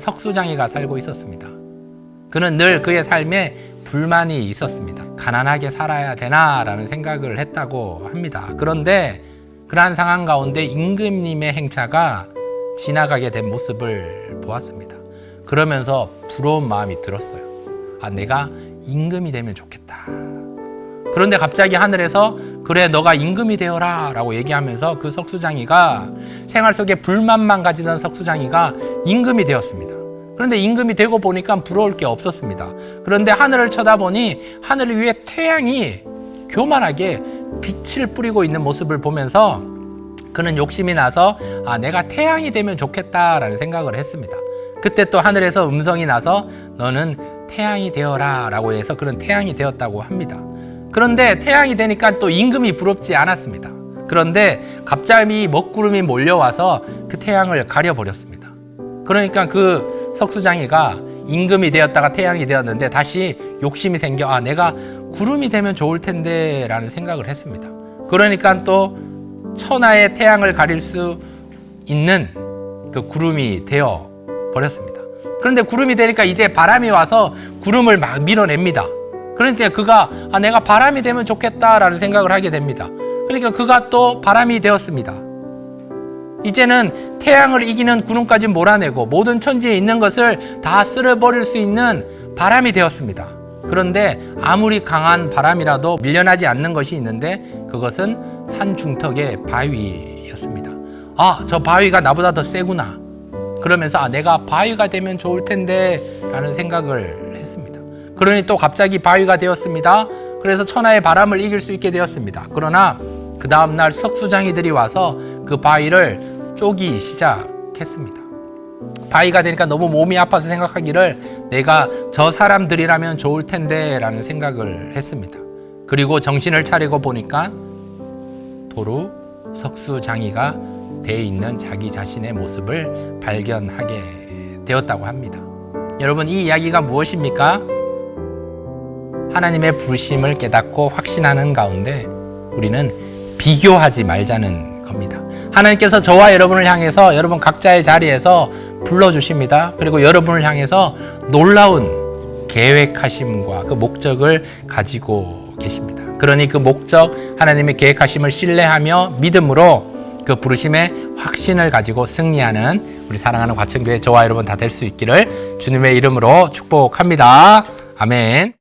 석수장이가 살고 있었습니다. 그는 늘 그의 삶에 불만이 있었습니다. 가난하게 살아야 되나라는 생각을 했다고 합니다. 그런데 그러한 상황 가운데 임금님의 행차가 지나가게 된 모습을 보았습니다. 그러면서 부러운 마음이 들었어요. 내가 임금이 되면 좋겠다. 그런데 갑자기 하늘에서 그래 너가 임금이 되어라 라고 얘기하면서 그 석수장이가 생활 속에 불만만 가지던 석수장이가 임금이 되었습니다. 그런데 임금이 되고 보니까 부러울 게 없었습니다. 그런데 하늘을 쳐다보니 하늘 위에 태양이 교만하게 빛을 뿌리고 있는 모습을 보면서 그는 욕심이 나서 내가 태양이 되면 좋겠다라는 생각을 했습니다. 그때 또 하늘에서 음성이 나서 너는 태양이 되어라 라고 해서 그런 태양이 되었다고 합니다. 그런데 태양이 되니까 또 임금이 부럽지 않았습니다. 그런데 갑자기 먹구름이 몰려와서 그 태양을 가려버렸습니다. 그러니까 그 석수장이가 임금이 되었다가 태양이 되었는데 다시 욕심이 생겨 내가 구름이 되면 좋을 텐데 라는 생각을 했습니다. 그러니까 또 천하의 태양을 가릴 수 있는 그 구름이 되어 버렸습니다. 그런데 구름이 되니까 이제 바람이 와서 구름을 막 밀어냅니다. 그러니까 그가 내가 바람이 되면 좋겠다라는 생각을 하게 됩니다. 그러니까 그가 또 바람이 되었습니다. 이제는 태양을 이기는 구름까지 몰아내고 모든 천지에 있는 것을 다 쓸어버릴 수 있는 바람이 되었습니다. 그런데 아무리 강한 바람이라도 밀려나지 않는 것이 있는데 그것은 산 중턱의 바위였습니다. 저 바위가 나보다 더 세구나. 그러면서 내가 바위가 되면 좋을 텐데 라는 생각을 했습니다. 그러니 또 갑자기 바위가 되었습니다. 그래서 천하의 바람을 이길 수 있게 되었습니다. 그러나 그 다음날 석수장이들이 와서 그 바위를 쪼기 시작했습니다. 바위가 되니까 너무 몸이 아파서 생각하기를 내가 저 사람들이라면 좋을 텐데 라는 생각을 했습니다. 그리고 정신을 차리고 보니까 도로 석수장이가 돼 있는 자기 자신의 모습을 발견하게 되었다고 합니다. 여러분, 이 이야기가 무엇입니까? 하나님의 부르심을 깨닫고 확신하는 가운데 우리는 비교하지 말자는 겁니다. 하나님께서 저와 여러분을 향해서 여러분 각자의 자리에서 불러주십니다. 그리고 여러분을 향해서 놀라운 계획하심과 그 목적을 가지고 계십니다. 그러니 그 목적, 하나님의 계획하심을 신뢰하며 믿음으로 그 부르심의 확신을 가지고 승리하는 우리 사랑하는 과천교회 저와 여러분 다 될 수 있기를 주님의 이름으로 축복합니다. 아멘.